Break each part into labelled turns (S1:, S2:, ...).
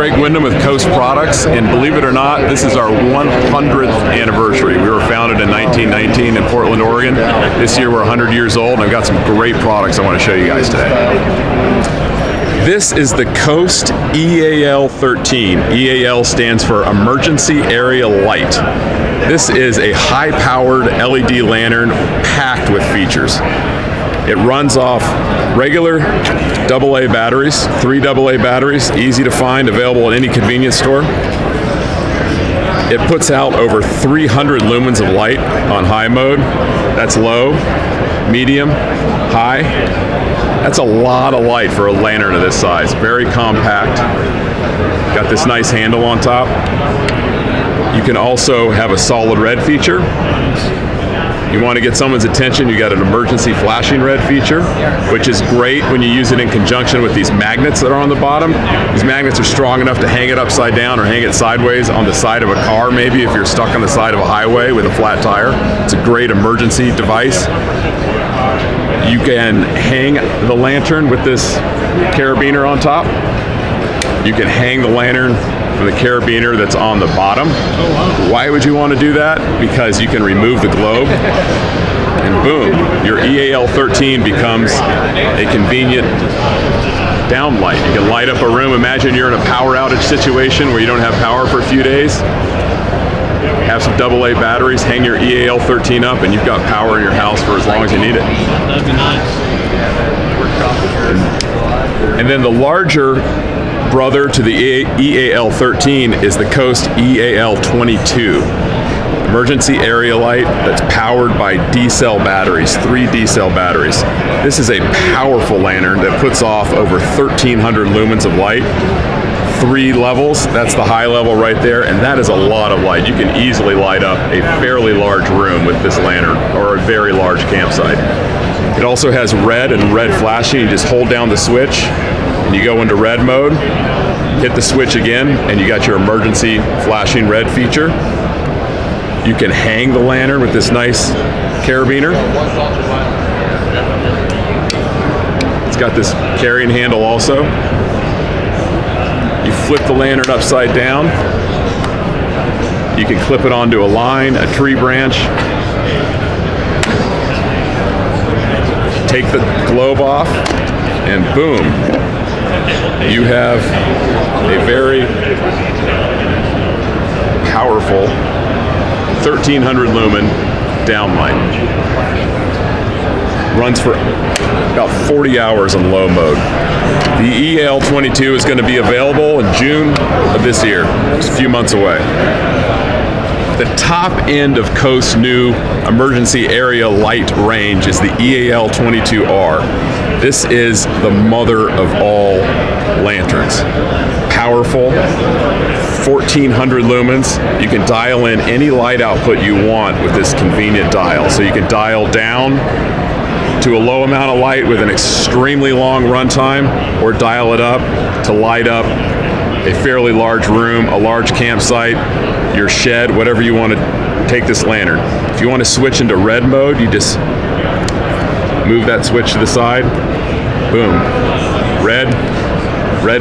S1: Greg Wyndham with Coast Products, and believe it or not, this is our 100th anniversary. We were founded in 1919 in Portland, Oregon. This year we're 100 years old, and I've got some great products I want to show you guys today. This is the Coast EAL 13. EAL stands for Emergency Area Light. This is a high-powered LED lantern packed with features. It runs off regular AA batteries, 3 AA batteries, easy to find, available at any convenience store. It puts out over 300 lumens of light on high mode. That's low, medium, high. That's a lot of light for a lantern of this size. Very compact. Got this nice handle on top. You can also have a solid red feature. You want to get someone's attention, you got an emergency flashing red feature, which is great when you use it in conjunction with these magnets that are on the bottom. These magnets are strong enough to hang it upside down or hang it sideways on the side of a car, maybe if you're stuck on the side of a highway with a flat tire. It's a great emergency device. You can hang the lantern with this carabiner on top. You can hang the lantern from the carabiner that's on the bottom. Why would you want to do that? Because you can remove the globe, and boom, your EAL 13 becomes a convenient downlight. You can light up a room. Imagine you're in a power outage situation where you don't have power for a few days. Have some AA batteries, hang your EAL 13 up, and you've got power in your house for as long as you need it.
S2: That'd be nice.
S1: And then the larger brother to the EAL 13 is the Coast EAL 22. Emergency area light that's powered by D-cell batteries, 3 D-cell batteries. This is a powerful lantern that puts off over 1,300 lumens of light. 3 levels, that's the high level right there, and that is a lot of light. You can easily light up a fairly large room with this lantern, or a very large campsite. It also has red and red flashing. You just hold down the switch, and you go into red mode, hit the switch again, and you got your emergency flashing red feature. You can hang the lantern with this nice carabiner. It's got this carrying handle also. You flip the lantern upside down. You can clip it onto a line, a tree branch. Take the globe off, and boom, you have a very powerful 1,300 lumen downlight. Runs for about 40 hours on low mode. The EAL 22 is going to be available in June of this year, just a few months away. The top end of Coast's new emergency area light range is the EAL 22R. This is the mother of all lanterns. Powerful, 1,400 lumens. You can dial in any light output you want with this convenient dial. So you can dial down to a low amount of light with an extremely long runtime, or dial it up to light up a fairly large room, a large campsite, your shed, whatever you want to take this lantern. If you want to switch into red mode, you just move that switch to the side, boom, red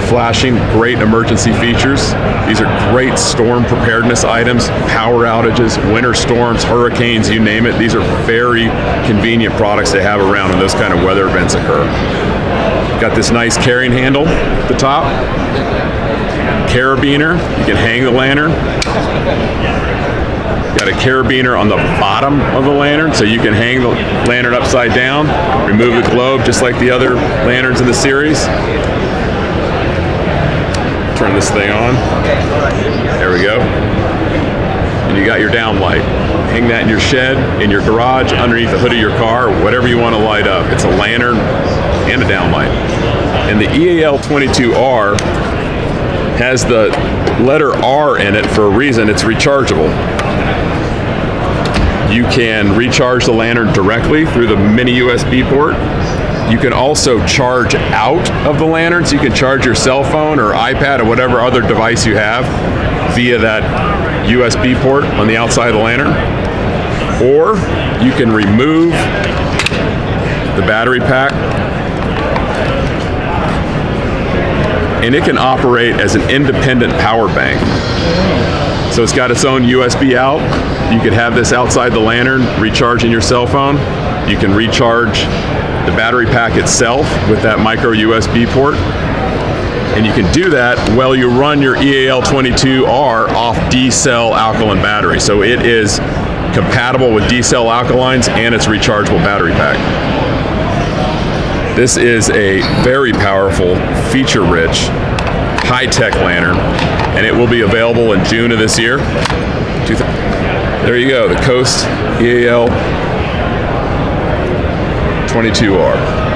S1: flashing, great emergency features. These are great storm preparedness items, power outages, winter storms, hurricanes, you name it. These are very convenient products to have around when those kind of weather events occur. Got this nice carrying handle at the top. Carabiner, you can hang the lantern. Got a carabiner on the bottom of the lantern, so you can hang the lantern upside down, remove the globe just like the other lanterns in the series. Turn this thing on. There we go. And you got your downlight. Hang that in your shed, in your garage, underneath the hood of your car, whatever you want to light up. It's a lantern and a downlight. And the EAL 22R has the letter R in it for a reason. It's rechargeable. You can recharge the lantern directly through the mini USB port. You can also charge out of the lantern, so you can charge your cell phone or iPad or whatever other device you have via that USB port on the outside of the lantern. Or you can remove the battery pack, and it can operate as an independent power bank. So it's got its own USB out. You could have this outside the lantern, recharging your cell phone. You can recharge the battery pack itself with that micro USB port. And you can do that while you run your EAL 22R off D-cell alkaline battery. So it is compatible with D-cell alkalines and its rechargeable battery pack. This is a very powerful, feature-rich, high-tech lantern, and it will be available in June of this year. There you go, the Coast EAL 22R.